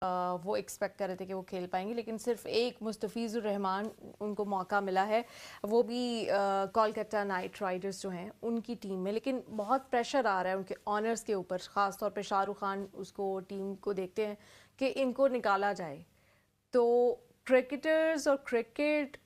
वो एक्सपेक्ट कर रहे थे कि वो खेल पाएंगे, लेकिन सिर्फ एक मुस्तफ़िज़ुर रहमान उनको मौका मिला है, वो भी कोलकाता नाइट राइडर्स जो हैं उनकी टीम में। लेकिन बहुत प्रेशर आ रहा है उनके ऑनर्स के ऊपर, ख़ास तौर पे शाहरुख खान उसको टीम को देखते हैं कि इनको निकाला जाए। तो क्रिकेटर्स और क्रिकेट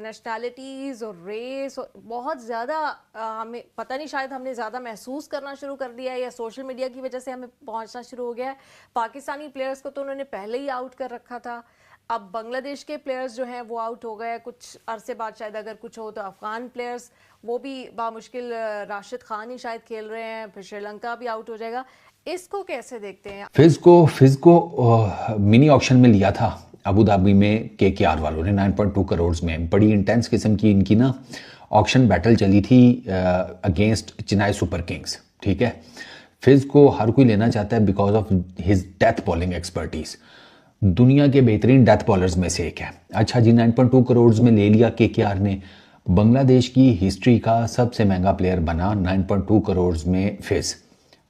नेशनैलिटीज़ और रेस और बहुत ज़्यादा हमें पता नहीं, शायद हमने ज़्यादा महसूस करना शुरू कर दिया है या सोशल मीडिया की वजह से हमें पहुंचना शुरू हो गया है। पाकिस्तानी प्लेयर्स को तो उन्होंने पहले ही आउट कर रखा था, अब बांग्लादेश के प्लेयर्स जो हैं वो आउट हो गए। कुछ अरसे बाद शायद अगर कुछ हो तो अफ़गान प्लेयर्स, वो भी बामुश्किल राशिद खान ही शायद खेल रहे हैं, फिर श्रीलंका भी आउट हो जाएगा। इसको कैसे देखते हैं? फिज को मिनी ऑक्शन में लिया था अबू धाबी में केकेआर वालों ने 9.2 करोड़ में। बड़ी इंटेंस किस्म की इनकी ना ऑक्शन बैटल चली थी अगेंस्ट चेन्नई सुपर किंग्स। ठीक है, फिज को हर कोई लेना चाहता है because of his death bowling expertise. दुनिया के बेहतरीन डेथ बॉलर्स में से एक है। अच्छा जी, 9.2 करोड़ में ले लिया केकेआर ने। बांग्लादेश की हिस्ट्री का सबसे महंगा प्लेयर बना 9.2 करोड़ में फिज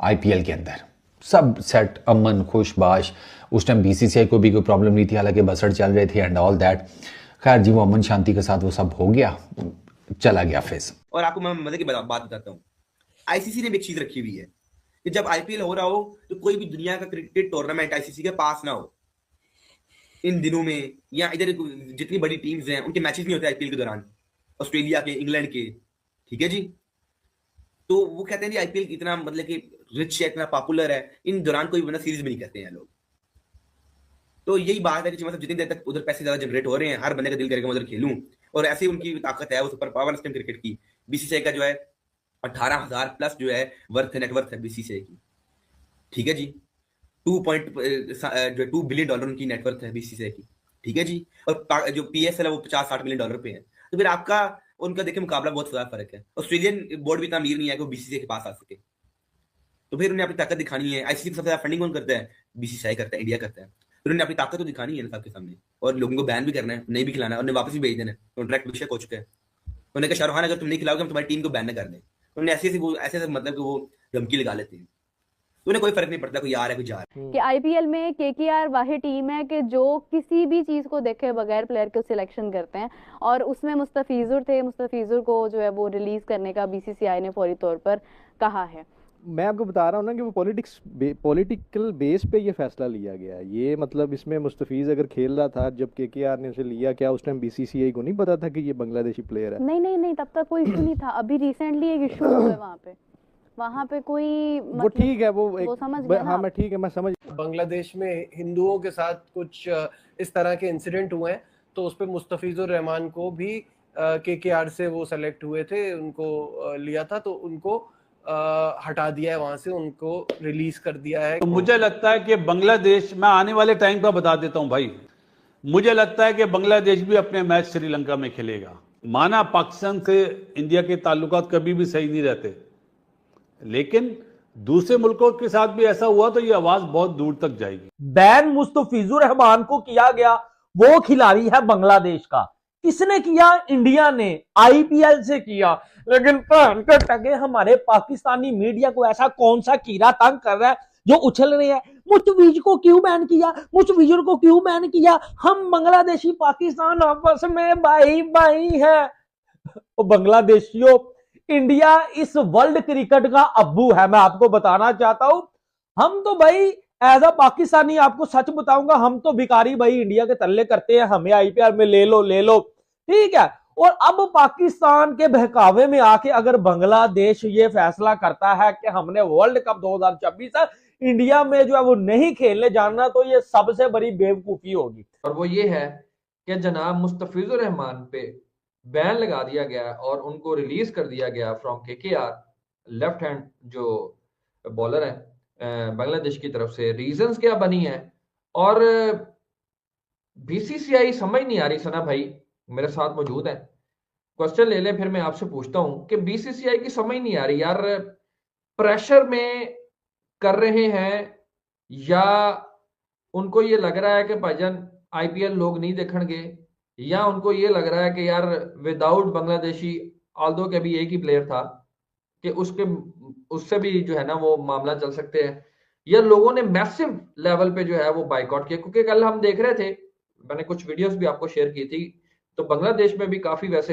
आईपीएल के अंदर। सब सेट, अमन खुशबाश। उस टाइम बीसीसीआई को भी कोई प्रॉब्लम नहीं थी, हालांकि बसड़ चल रहे थे एंड ऑल दैट। खैर जी, वो अमन शांति के साथ वो सब हो गया, चला गया फिज। और आपको मैं मजे की बात बताता हूँ, आईसीसी ने भी एक चीज रखी हुई है कि जब आईपीएल हो रहा हो तो कोई भी दुनिया का क्रिकेट टूर्नामेंट आईसीसी के पास ना हो इन दिनों में, या इधर जितनी बड़ी टीम्स हैं उनके मैचेस नहीं होते आईपीएल के दौरान, ऑस्ट्रेलिया के, इंग्लैंड के। ठीक है जी, तो वो कहते हैं जी आईपीएल इतना मतलब कि रिच है, इतना पॉपुलर है, इन दौरान कोई वरना सीरीज भी नहीं करते हैं लोग। तो यही बात है कि मतलब जितनी देर तक उधर पैसे ज्यादा जनरेट हो रहे हैं, हर बंदे का दिल करेगा उधर खेलूं, और ऐसी उनकी ताकत है, वो सुपर पावर है क्रिकेट की। बीसीसीआई का जो है 18,000 प्लस जो है नेटवर्थ है बीसीसीआई की। ठीक है जी, 2 बिलियन डॉलर उनकी नेटवर्थ है बीसीसीआई की। ठीक है जी, और जो पीएसएल है वो 50-60 मिलियन डॉलर पे है। तो फिर आपका उनका देखिए मुकाबला बहुत ज्यादा फर्क है। ऑस्ट्रेलियन बोर्ड भी इतना अमीर नहीं है कि वो बीसीसीआई के पास आ सके, तो फिर उन्हें अपनी ताकत दिखानी है। आईसीसी की सबसे ज्यादा फंडिंग कौन करता है? बीसीसीआई करता है, इंडिया करता है। फिर उन्हें अपनी ताकत तो दिखानी है ना सबके सामने, और लोगों को बैन भी करना है, नहीं भी खिलाना है, उन्हें वापस भी भेज देना है। कॉन्ट्रैक्ट विषय हो चुका है। उन्होंने कहा शाहरुख खान अगर तुम नहीं खिलाओगे हम तुम्हारी टीम को बैन न कर दें। उन्होंने ऐसे मतलब कि वो धमकी लगा लेते हैं, तो उन्हें कोई फर्क नहीं पड़ता कोई आ रहा है कोई जा रहा है। कि आईपीएल में केकेआर वाहिद टीम है कि जो किसी भी चीज को देखे बगैर प्लेयर को सिलेक्शन करते हैं, और उसमें मुस्तफिजुर थे। मुस्तफिजुर को जो है वो रिलीज करने का बीसीसीआई ने फौरी तौर पर कहा है। मैं आपको बता रहा हूँ ना कि वो पॉलिटिकल बेस पे ये फैसला लिया गया है। ये मतलब इसमें मुस्तफिज अगर खेल रहा था जब केकेआर ने उसे लिया, क्या उस टाइम बीसीसीआई को नहीं पता था कि ये बांग्लादेशी प्लेयर है? नहीं नहीं नहीं, तब तक कोई इशू नहीं था। अभी रिसेंटली एक इशू हुआ है वहां पे कोई वो ठीक है, वो समझ गए ना हाँ मैं ठीक है, मैं समझ। बांग्लादेश में हिंदुओं के साथ कुछ इस तरह के इंसिडेंट हुए हैं, तो उस पर मुस्तफिजुर रहमान को भी केकेआर से वो सेलेक्ट हुए थे, उनको लिया था, तो उनको हटा दिया है वहां से, उनको रिलीज कर दिया है। तो मुझे लगता है कि बांग्लादेश, मैं आने वाले टाइम का बता देता हूं भाई, मुझे लगता है कि बांग्लादेश भी अपने मैच श्रीलंका में खेलेगा। माना पाकिस्तान से इंडिया के ताल्लुकात कभी भी सही नहीं रहते, लेकिन दूसरे मुल्कों के साथ भी ऐसा हुआ तो ये आवाज बहुत दूर तक जाएगी। बैन मुस्तफिजुर रहमान को किया गया, वो खिलाड़ी है बांग्लादेश का। किसने किया? इंडिया ने, आईपीएल से किया। लेकिन टके हमारे पाकिस्तानी मीडिया को ऐसा कौन सा कीड़ा तंग कर रहा है जो उछल रहे हैं मुस्तफिज को क्यों बैन किया, मुस्तफिजुर को क्यों बैन किया? हम बांग्लादेशी पाकिस्तान आपस में भाई भाई है। बांग्लादेशियों, इंडिया इस वर्ल्ड क्रिकेट का अब्बू है, मैं आपको बताना चाहता हूं। हम तो भाई एज अ पाकिस्तानी आपको सच बताऊंगा, हम तो भिखारी भाई इंडिया के तल्ले करते हैं, हमें आईपीएल में ले लो, ठीक है। और अब पाकिस्तान के बहकावे में आके अगर बांग्लादेश ये फैसला करता है कि हमने वर्ल्ड कप 2026 इंडिया में जो है वो नहीं खेलने जाना, तो ये सबसे बड़ी बेवकूफी होगी। और वो ये है कि जनाब मुस्तफिजुर रहमान पे बैन लगा दिया गया और उनको रिलीज कर दिया गया फ्रॉम केकेआर, लेफ्ट हैंड जो बॉलर है बांग्लादेश की तरफ से। रीजंस क्या बनी है, और बीसीसीआई समझ नहीं आ रही। सना भाई मेरे साथ मौजूद है, क्वेश्चन ले ले, फिर मैं आपसे पूछता हूं कि बीसीसीआई की समझ नहीं आ रही यार, प्रेशर में कर रहे हैं या उनको ये लग रहा है कि भाईजान आईपीएल लोग नहीं देखणगे, या उनको ये लग रहा है कि यार विदाउट बांग्लादेशी, ऑल्दो के भी एक ही प्लेयर था, कि उससे भी जो है ना वो मामला चल सकते हैं। या लोगों ने मैसिव लेवल पे जो है वो बाइकआउट किया? क्योंकि कल हम देख रहे थे, मैंने कुछ वीडियोस भी आपको शेयर की थी, तो बांग्लादेश में भी काफी वैसे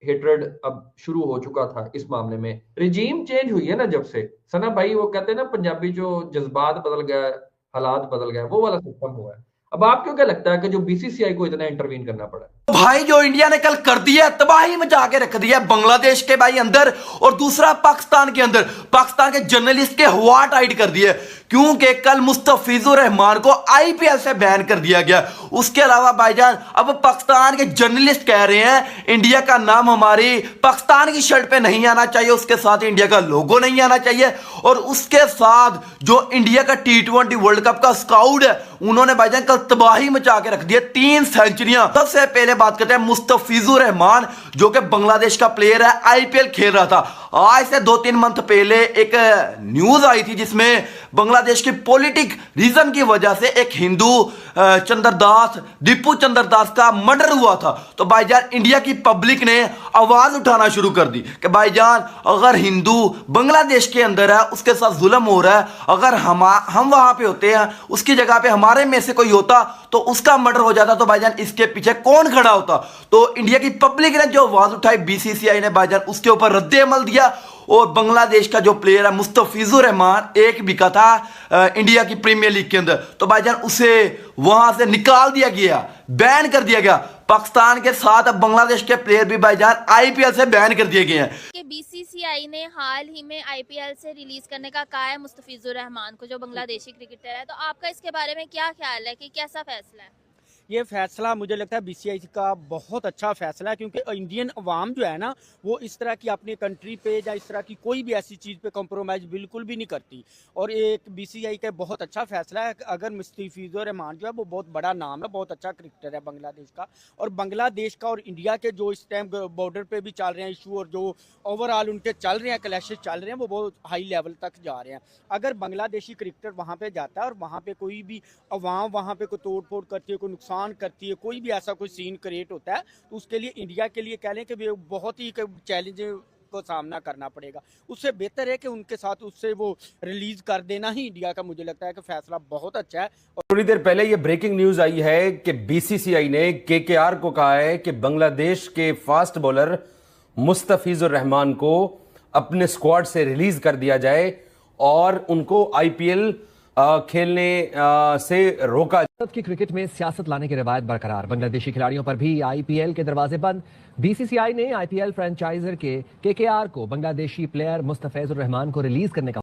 हेट्रेड अब शुरू हो चुका था इस मामले में। रिजीम चेंज हुई है ना जब से, सना भाई, वो कहते हैं ना पंजाबी, जो जज्बात बदल गया, हालात बदल गए, वो वाला सिस्टम हुआ है। अब आपको क्या लगता है कि जो बीसीसीआई को इतना इंटरवीन करना पड़ा? भाई जो इंडिया ने कल कर दिया, तबाही मचा के रख दिया बांग्लादेश के भाई अंदर, और दूसरा पाकिस्तान के अंदर, पाकिस्तान के जर्नलिस्ट के हुआ टाइट कर दिए, क्योंकि कल मुस्तफिजुर रहमान को आईपीएल से बैन कर दिया गया। उसके अलावा भाईजान अब पाकिस्तान के जर्नलिस्ट कह रहे हैं इंडिया का नाम हमारी पाकिस्तान की शर्ट पे नहीं आना चाहिए, उसके साथ इंडिया का लोगो नहीं आना चाहिए, और उसके साथ जो इंडिया का T20 वर्ल्ड कप का स्काउट है, उन्होंने भाईजान कल तबाही मचा के रख दिया, 3 सेंचुरियां। सबसे पहले बात करते हैं मुस्तफिजुर रहमान, जो कि बांग्लादेश का प्लेयर है, आईपीएल खेल रहा था। आज से 2-3 मंथ पहले एक न्यूज आई थी जिसमें बांग्लादेश की पॉलिटिक रीजन की वजह से एक हिंदू चंद्रदास, दीपू चंद्रदास का मर्डर हुआ था। तो भाईजान इंडिया की पब्लिक ने आवाज उठाना शुरू कर दी कि भाईजान अगर हिंदू बांग्लादेश के अंदर है, उसके साथ जुल्म हो रहा है, अगर हम वहां पे होते हैं, उसकी जगह पे हमारे में से कोई होता तो उसका मर्डर हो जाता, तो भाईजान इसके पीछे कौन खड़ा होता? तो इंडिया की पब्लिक ने जो आवाज उठाई, बीसीसीआई ने भाईजान उसके ऊपर रद्दे अमल दिया, और बांग्लादेश का जो प्लेयर है मुस्तफिजुर रहमान, एक बिका था इंडिया की प्रीमियर लीग के अंदर, तो भाईजान उसे वहां से निकाल दिया गया, बैन कर दिया गया। पाकिस्तान के साथ अब बांग्लादेश के प्लेयर भी भाईजान आईपीएल से बैन कर दिए गए हैं। कि बीसीसीआई ने हाल ही में आईपीएल से रिलीज करने का कहा है मुस्तफिजुर रहमान को, जो बांग्लादेशी क्रिकेटर है, तो आपका इसके बारे में क्या ख्याल है कि कैसा फैसला है? ये फैसला मुझे लगता है बीसीसीआई का बहुत अच्छा फैसला है, क्योंकि इंडियन अवाम जो है ना, वो इस तरह की अपनी कंट्री पे या इस तरह की कोई भी ऐसी चीज़ पे कॉम्प्रोमाइज़ बिल्कुल भी नहीं करती। और एक बीसीसीआई का बहुत अच्छा फैसला है। अगर मुस्तफिजुर रहमान जो है वो बहुत बड़ा नाम है, बहुत अच्छा क्रिकेटर है बांग्लादेश का, और बांग्लादेश का और इंडिया के जो इस टाइम बॉर्डर पर भी चल रहे हैं इशू, और जो ओवरऑल उनके चल रहे हैं क्लैशेस चल रहे हैं, वो बहुत हाई लेवल तक जा रहे हैं। अगर बांग्लादेशी क्रिकेटर वहाँ पर जाता है और वहाँ पर कोई भी अवाम वहाँ पर कोई तोड़ फोड़ करती है, कोई नुकसान करती है, कोई भी ऐसा कोई सीन क्रिएट होता है, तो उसके लिए इंडिया के लिए कह लें कि वे बहुत ही चैलेंज को सामना करना पड़ेगा। उससे बेहतर है कि उनके साथ उससे वो रिलीज कर देना ही इंडिया का, मुझे लगता है कि फैसला बहुत अच्छा है। और थोड़ी देर पहले ये ब्रेकिंग न्यूज आई है कि बीसीसीआई ने केकेआर को कहा है कि बांग्लादेश के फास्ट बॉलर मुस्तफिजुर रहमान को अपने स्क्वाड से रिलीज कर दिया जाए और उनको आईपीएल खेलने से रोका। भारत की क्रिकेट में सियासत लाने की रवायत बरकरार, बांग्लादेशी खिलाड़ियों पर भी आईपीएल के दरवाजे बंद। बीसीसीआई ने आईपीएल फ्रेंचाइजर के केकेआर को बांग्लादेशी प्लेयर मुस्तफिजुर रहमान को रिलीज करने का